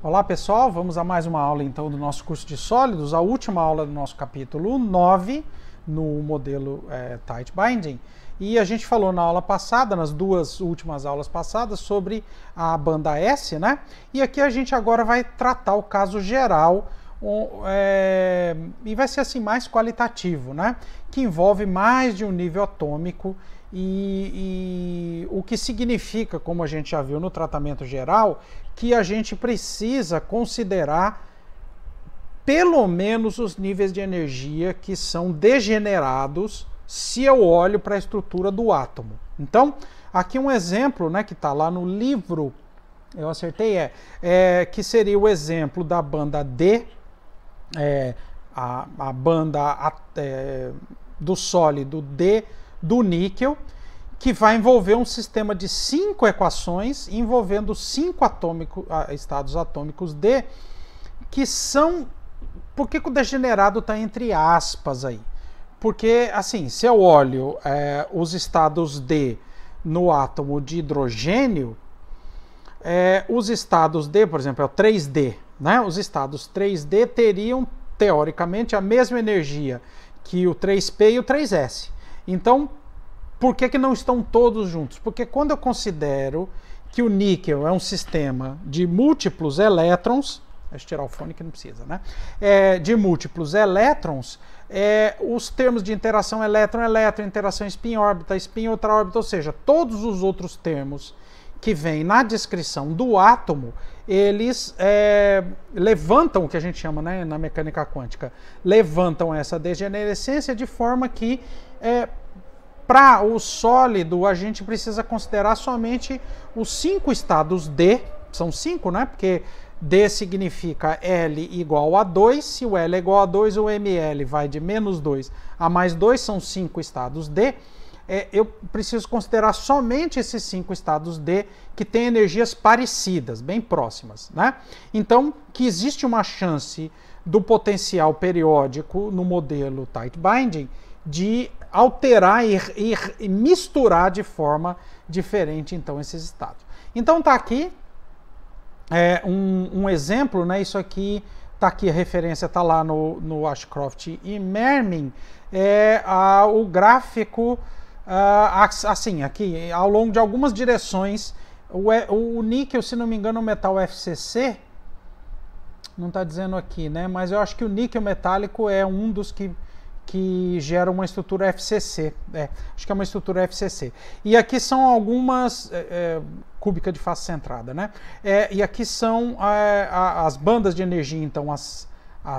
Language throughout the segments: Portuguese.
Olá pessoal, vamos a mais uma aula então do nosso curso de sólidos, a última aula do nosso capítulo 9 no modelo Tight Binding. E a gente falou na aula passada, nas duas últimas aulas passadas, sobre a banda S, né? E aqui a gente agora vai tratar o caso geral, e vai ser assim mais qualitativo, né? Que envolve mais de um nível atômico e o que significa, como a gente já viu no tratamento geral, que a gente precisa considerar pelo menos os níveis de energia que são degenerados se eu olho para a estrutura do átomo. Então, aqui um exemplo, né, que está lá no livro, eu acertei, que seria o exemplo da banda D, a banda do sólido D do níquel, que vai envolver um sistema de 5 equações envolvendo 5 estados atômicos D, que são... Por que o degenerado está entre aspas aí? Porque, assim, se eu olho os estados D no átomo de hidrogênio, os estados D, por exemplo, é o 3D, né? Os estados 3D teriam, teoricamente, a mesma energia que o 3P e o 3S. Então, por que não estão todos juntos? Porque quando eu considero que o níquel é um sistema de múltiplos elétrons, deixa eu tirar o fone que não precisa, né? De múltiplos elétrons, os termos de interação elétron-elétron, interação spin-órbita, spin-outra órbita, ou seja, todos os outros termos que vêm na descrição do átomo, eles levantam o que a gente chama, né, na mecânica quântica, levantam essa degenerescência de forma que para o sólido a gente precisa considerar somente os 5 estados D, são 5, né, porque D significa L igual a 2, se o L é igual a 2, o ML vai de menos 2 a mais 2, são 5 estados D. Eu preciso considerar somente esses 5 estados D que têm energias parecidas, bem próximas, né? Então, que existe uma chance do potencial periódico no modelo Tight Binding de alterar e misturar de forma diferente, então, esses estados. Então, tá aqui um exemplo, né? Isso aqui tá aqui, a referência tá lá no Ashcroft e Mermin, o gráfico assim, aqui ao longo de algumas direções. O níquel, se não me engano, é um metal FCC, não está dizendo aqui, né? Mas eu acho que o níquel metálico é um dos que gera uma estrutura FCC. Acho que é uma estrutura FCC. E aqui são algumas cúbica de face centrada, né? E aqui são as bandas de energia, então as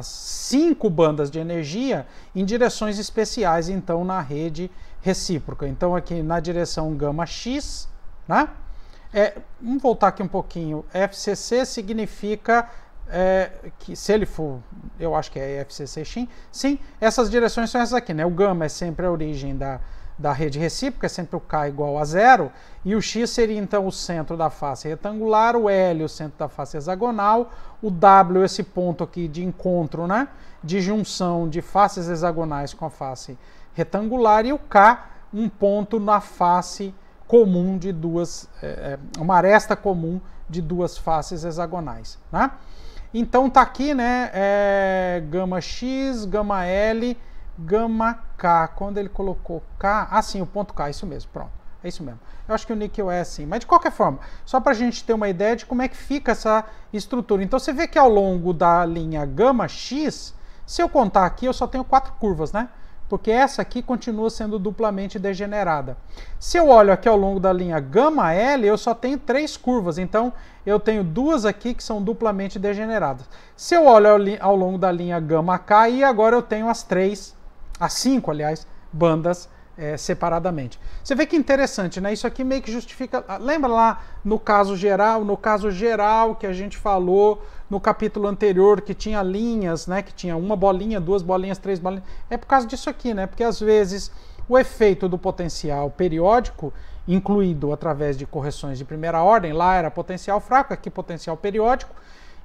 5 bandas de energia em direções especiais, então na rede recíproca. Então aqui na direção gama X, né? Vamos voltar aqui um pouquinho. FCC significa que se ele for, eu acho que é FCC sim, essas direções são essas aqui, né? O gama é sempre a origem da rede recíproca, é sempre o K igual a 0, e o X seria então o centro da face retangular, o L o centro da face hexagonal, o W esse ponto aqui de encontro, né? De junção de faces hexagonais com a face retangular, e o K um ponto na face comum de duas, uma aresta comum de duas faces hexagonais, né? Então tá aqui, né, gama X, gama L, gama K. Quando ele colocou K, sim, o ponto K, isso mesmo, pronto, é isso mesmo. Eu acho que o níquel é assim, mas de qualquer forma, só para a gente ter uma ideia de como é que fica essa estrutura. Então você vê que ao longo da linha gama X, se eu contar aqui, eu só tenho 4 curvas, né? Porque essa aqui continua sendo duplamente degenerada. Se eu olho aqui ao longo da linha gama L, eu só tenho 3 curvas, então eu tenho 2 aqui que são duplamente degeneradas. Se eu olho ao longo da linha gama K, e agora eu tenho as 5, aliás, bandas separadamente. Você vê que interessante, né? Isso aqui meio que justifica... Lembra lá no caso geral que a gente falou no capítulo anterior, que tinha linhas, né? Que tinha uma bolinha, 2 bolinhas, 3 bolinhas. É por causa disso aqui, né? Porque às vezes o efeito do potencial periódico, incluído através de correções de primeira ordem, lá era potencial fraco, aqui potencial periódico.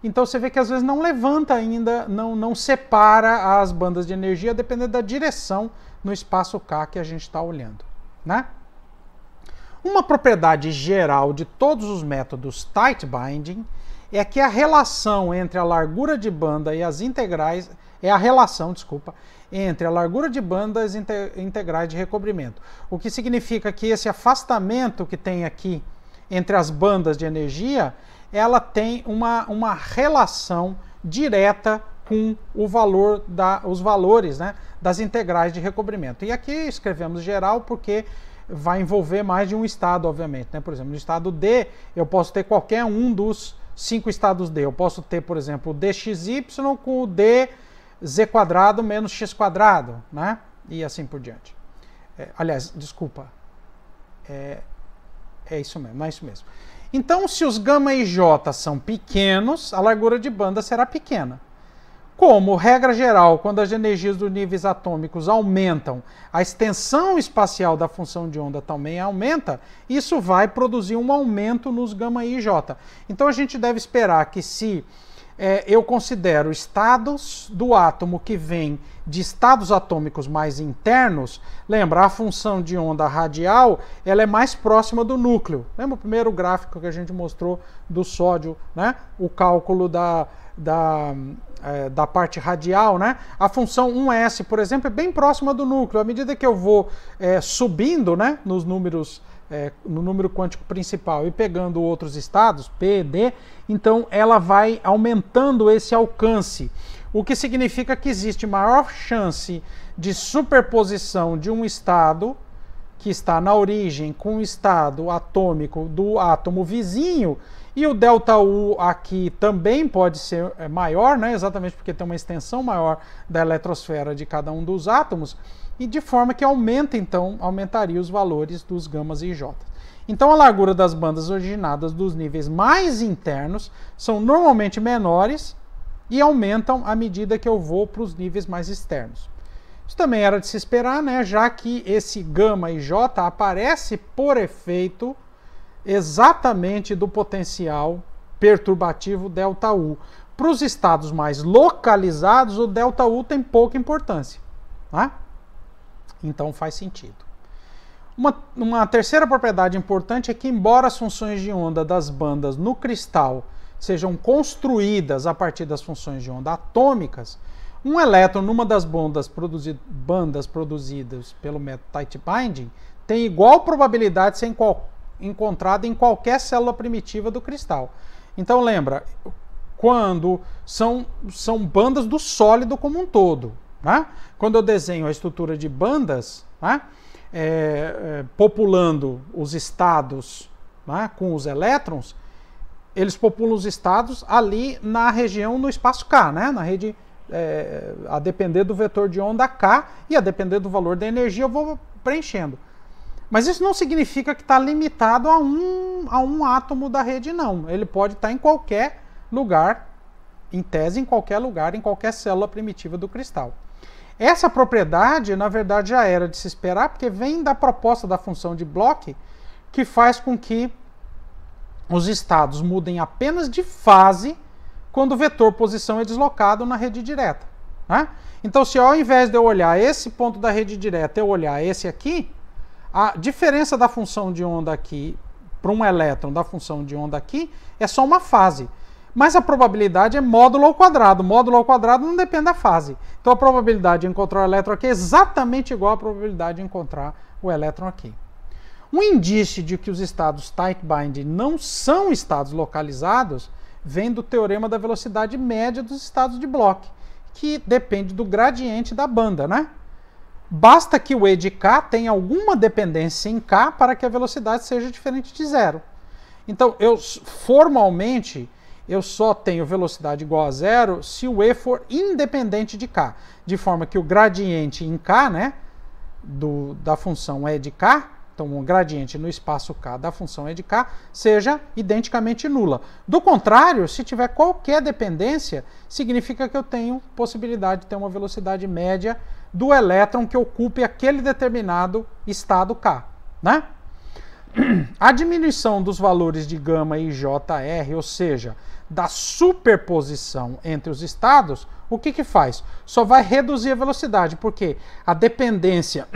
Então você vê que às vezes não levanta ainda, não separa as bandas de energia, dependendo da direção no espaço K que a gente está olhando, né? Uma propriedade geral de todos os métodos tight binding é que a relação entre a largura de banda e as integrais entre a largura de banda e as integrais de recobrimento. O que significa que esse afastamento que tem aqui entre as bandas de energia, ela tem uma relação direta com os valores, né, das integrais de recobrimento. E aqui escrevemos geral porque vai envolver mais de um estado, obviamente, né? Por exemplo, no estado D, eu posso ter qualquer um dos 5 estados D. Eu posso ter, por exemplo, o dxy com o dz² menos x², né? E assim por diante. Aliás, desculpa. É isso mesmo, não é isso mesmo. Então, se os gama e j são pequenos, a largura de banda será pequena. Como regra geral, quando as energias dos níveis atômicos aumentam, a extensão espacial da função de onda também aumenta, isso vai produzir um aumento nos gama e j. Então a gente deve esperar que se eu considero estados do átomo que vêm de estados atômicos mais internos, lembra, a função de onda radial ela é mais próxima do núcleo. Lembra o primeiro gráfico que a gente mostrou do sódio, né? O cálculo da parte radial, né? A função 1s, por exemplo, é bem próxima do núcleo. À medida que eu vou subindo, né, nos números, no número quântico principal e pegando outros estados, P, D, então ela vai aumentando esse alcance. O que significa que existe maior chance de superposição de um estado que está na origem com o estado atômico do átomo vizinho, e o ΔU aqui também pode ser maior, né? Exatamente porque tem uma extensão maior da eletrosfera de cada um dos átomos, e de forma que aumentaria os valores dos gamas e j. Então a largura das bandas originadas dos níveis mais internos são normalmente menores e aumentam à medida que eu vou para os níveis mais externos. Isso também era de se esperar, né? Já que esse gama e j aparece por efeito exatamente do potencial perturbativo ΔU. Para os estados mais localizados, o ΔU tem pouca importância, né? Então faz sentido. Uma terceira propriedade importante é que, embora as funções de onda das bandas no cristal sejam construídas a partir das funções de onda atômicas, um elétron numa das bandas produzidas pelo método tight binding tem igual probabilidade de ser encontrado em qualquer célula primitiva do cristal. Então lembra, quando são bandas do sólido como um todo, né? Quando eu desenho a estrutura de bandas, né, populando os estados, né, com os elétrons, eles populam os estados ali na região, no espaço K, né, na rede, a depender do vetor de onda K e a depender do valor da energia eu vou preenchendo. Mas isso não significa que está limitado a um átomo da rede, não. Ele pode estar em qualquer lugar, em tese, em qualquer lugar, em qualquer célula primitiva do cristal. Essa propriedade, na verdade, já era de se esperar, porque vem da proposta da função de Bloch, que faz com que os estados mudem apenas de fase quando o vetor posição é deslocado na rede direta, né? Então, se ao invés de eu olhar esse ponto da rede direta, eu olhar esse aqui, a diferença da função de onda aqui para um elétron da função de onda aqui é só uma fase. Mas a probabilidade é módulo ao quadrado. Módulo ao quadrado não depende da fase. Então a probabilidade de encontrar o elétron aqui é exatamente igual à probabilidade de encontrar o elétron aqui. Um indício de que os estados tight binding não são estados localizados vem do teorema da velocidade média dos estados de Bloch, que depende do gradiente da banda, né? Basta que o E de K tenha alguma dependência em K para que a velocidade seja diferente de zero. Então, formalmente, eu só tenho velocidade igual a zero se o E for independente de K. De forma que o gradiente em K, né, da função E de K, então o gradiente no espaço K da função E de K, seja identicamente nula. Do contrário, se tiver qualquer dependência, significa que eu tenho possibilidade de ter uma velocidade média do elétron que ocupe aquele determinado estado K, né? A diminuição dos valores de gama e JR, ou seja, da superposição entre os estados, o que faz? Só vai reduzir a velocidade, porque a dependência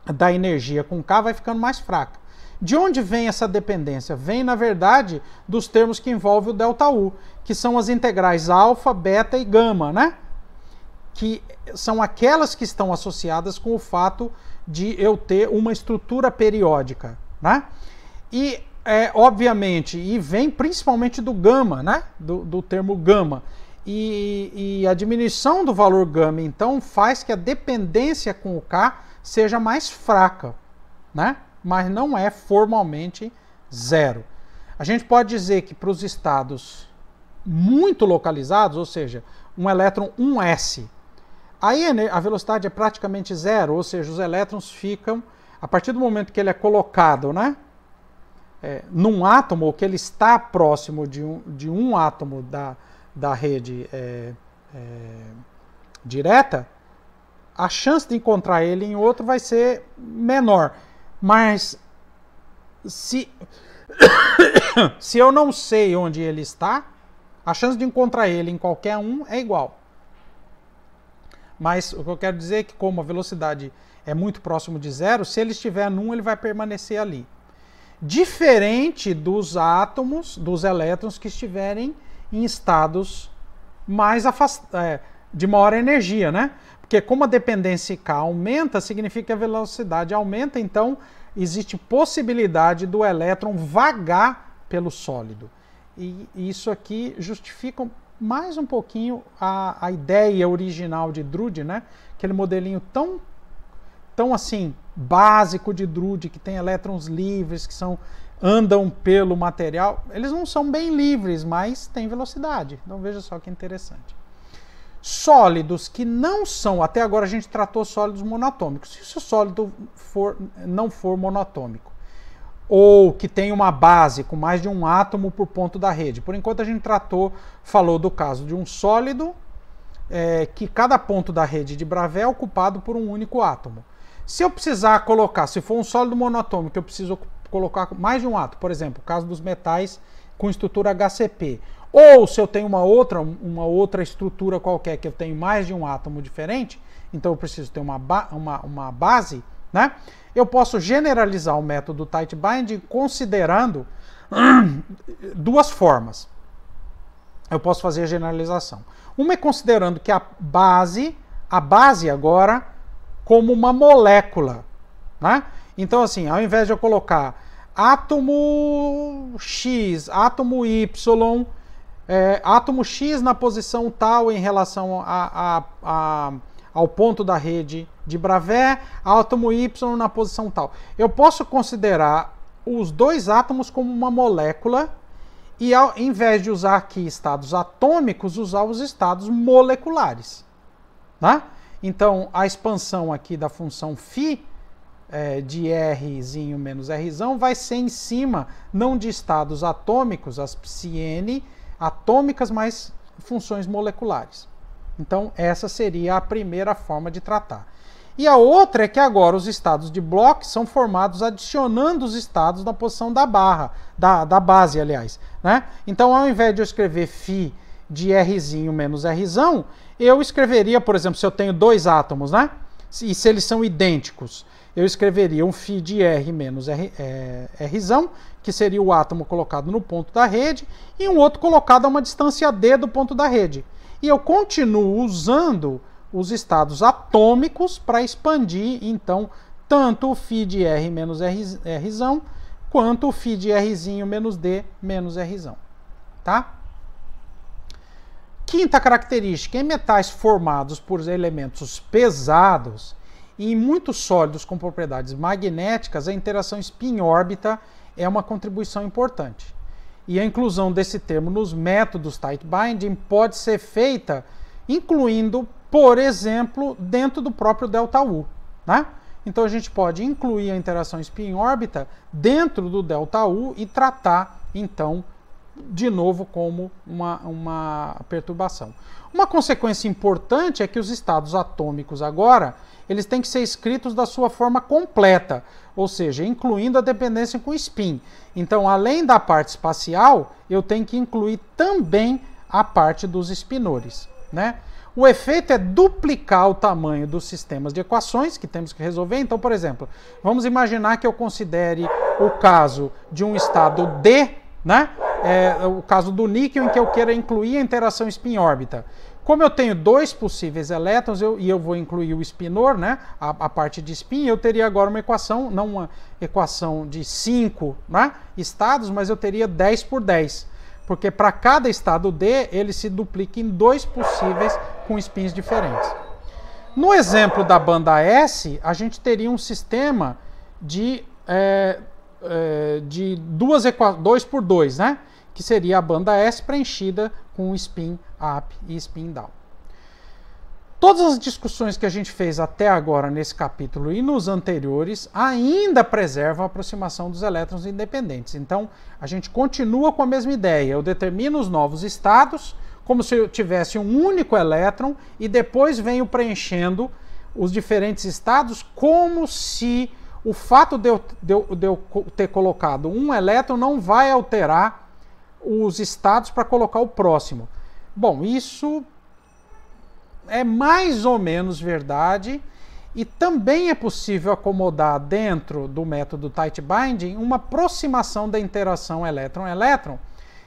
da energia com K vai ficando mais fraca. De onde vem essa dependência? Vem, na verdade, dos termos que envolvem o ΔU, que são as integrais alfa, beta e gama, né? Que são aquelas que estão associadas com o fato de eu ter uma estrutura periódica, né? E, obviamente, e vem principalmente do gama, né? Do termo gama. E a diminuição do valor gama, então, faz que a dependência com o K seja mais fraca, né? Mas não é formalmente zero. A gente pode dizer que para os estados muito localizados, ou seja, um elétron 1s, aí a velocidade é praticamente zero, ou seja, os elétrons ficam, a partir do momento que ele é colocado, né, num átomo, ou que ele está próximo de um átomo da rede direta, a chance de encontrar ele em outro vai ser menor. Mas se eu não sei onde ele está, a chance de encontrar ele em qualquer um é igual. Mas o que eu quero dizer é que, como a velocidade é muito próximo de zero, se ele estiver num, ele vai permanecer ali. Diferente dos átomos, dos elétrons que estiverem em estados mais afastados, de maior energia, né? Porque como a dependência K aumenta, significa que a velocidade aumenta, então existe possibilidade do elétron vagar pelo sólido. E isso aqui justifica mais um pouquinho a ideia original de Drude, né? Aquele modelinho tão assim, básico de Drude, que tem elétrons livres, que andam pelo material. Eles não são bem livres, mas têm velocidade. Então veja só que interessante. Sólidos que não são, até agora a gente tratou sólidos monatômicos. Se o sólido não for monatômico, ou que tem uma base com mais de um átomo por ponto da rede. Por enquanto a gente falou do caso de um sólido que cada ponto da rede de Bravais é ocupado por um único átomo. Se eu precisar colocar, se for um sólido monatômico, eu preciso colocar mais de um átomo, por exemplo, o caso dos metais com estrutura HCP. Ou se eu tenho uma outra estrutura qualquer que eu tenho mais de um átomo diferente, então eu preciso ter uma base, né? Eu posso generalizar o método tight binding considerando duas formas. Eu posso fazer a generalização. Uma é considerando que a base agora como uma molécula, né? Então assim, ao invés de eu colocar átomo X, átomo Y, átomo X na posição tal em relação ao ponto da rede de Bravais, átomo Y na posição tal. Eu posso considerar os dois átomos como uma molécula e, ao invés de usar aqui estados atômicos, usar os estados moleculares. Né? Então, a expansão aqui da função φ de Rzinho menos Rzão vai ser em cima, não de estados atômicos, as psi-n atômicas, mas funções moleculares. Então, essa seria a primeira forma de tratar. E a outra é que agora os estados de Bloch são formados adicionando os estados na posição da base, aliás. Né? Então, ao invés de eu escrever φ de Rzinho menos Rzão, eu escreveria, por exemplo, se eu tenho dois átomos, né? E se eles são idênticos, eu escreveria um φ de R menos Rzão, que seria o átomo colocado no ponto da rede, e um outro colocado a uma distância d do ponto da rede. E eu continuo usando os estados atômicos para expandir, então, tanto o φ de R menos Rzão, quanto o φ de Rzinho menos D menos Rzão. Tá? Quinta característica, em metais formados por elementos pesados e em muitos sólidos com propriedades magnéticas, a interação spin-órbita é uma contribuição importante. E a inclusão desse termo nos métodos tight binding pode ser feita incluindo, por exemplo, dentro do próprio ΔU. Né? Então a gente pode incluir a interação spin-órbita dentro do ΔU e tratar, então, de novo como uma perturbação. Uma consequência importante é que os estados atômicos agora, eles têm que ser escritos da sua forma completa, ou seja, incluindo a dependência com spin. Então, além da parte espacial, eu tenho que incluir também a parte dos spinores. né? O efeito é duplicar o tamanho dos sistemas de equações que temos que resolver. Então, por exemplo, vamos imaginar que eu considere o caso de um estado D, né? O caso do níquel, em que eu queira incluir a interação spin-órbita. Como eu tenho dois possíveis elétrons e eu vou incluir o spinor, né? A parte de spin, eu teria agora uma equação, não uma equação de 5, né, estados, mas eu teria 10 por 10. Porque para cada estado D, ele se duplica em dois possíveis com spins diferentes. No exemplo da banda S, a gente teria um sistema de 2 por 2, né? Que seria a banda S preenchida com spin up e spin down. Todas as discussões que a gente fez até agora nesse capítulo e nos anteriores ainda preservam a aproximação dos elétrons independentes. Então, a gente continua com a mesma ideia. Eu determino os novos estados, como se eu tivesse um único elétron, e depois venho preenchendo os diferentes estados, como se o fato de eu ter colocado um elétron não vai alterar os estados para colocar o próximo. Bom, isso é mais ou menos verdade, e também é possível acomodar dentro do método tight binding uma aproximação da interação elétron-elétron,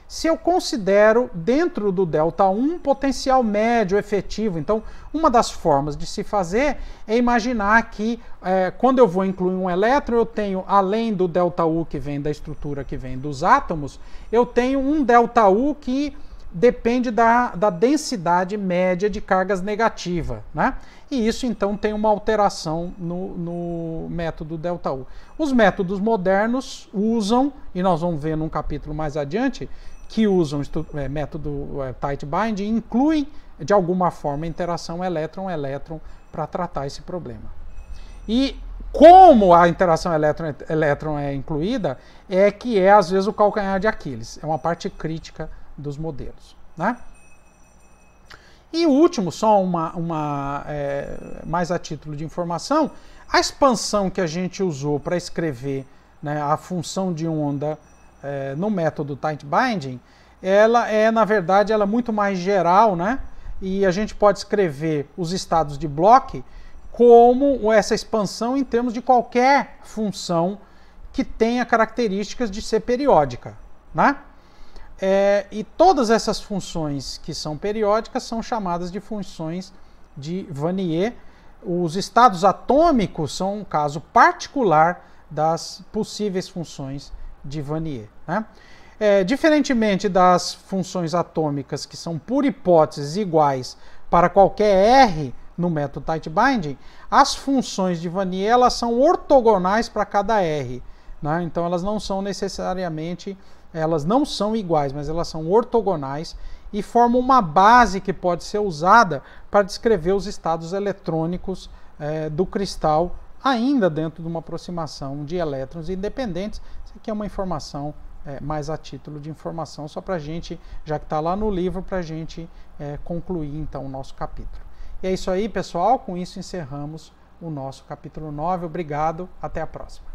se eu considero dentro do delta-1 potencial médio efetivo. Então, uma das formas de se fazer é imaginar que quando eu vou incluir um elétron, eu tenho, além do delta-U que vem da estrutura que vem dos átomos, eu tenho um delta-U que depende da densidade média de cargas negativa, né? E isso então tem uma alteração no método delta-U. Os métodos modernos usam, e nós vamos ver num capítulo mais adiante, que usam método tight binding, incluem de alguma forma a interação elétron-elétron para tratar esse problema. E como a interação elétron-elétron é incluída, é que é às vezes o calcanhar de Aquiles, é uma parte crítica dos modelos, né? E o último, só mais a título de informação, a expansão que a gente usou para escrever, né, a função de onda no método tight binding, ela é, na verdade, ela é muito mais geral, né? E a gente pode escrever os estados de Bloch como essa expansão em termos de qualquer função que tenha características de ser periódica, né? E todas essas funções que são periódicas são chamadas de funções de Wannier. Os estados atômicos são um caso particular das possíveis funções de Wannier, né? Diferentemente das funções atômicas, que são por hipótese iguais para qualquer R no método tight binding, as funções de Wannier elas são ortogonais para cada R, né? Então elas não são necessariamente, elas não são iguais, mas elas são ortogonais e formam uma base que pode ser usada para descrever os estados eletrônicos do cristal, ainda dentro de uma aproximação de elétrons independentes. Isso aqui é uma informação mais a título de informação, só para a gente, já que está lá no livro, para a gente concluir então o nosso capítulo. E é isso aí, pessoal. Com isso encerramos o nosso capítulo 9. Obrigado, até a próxima.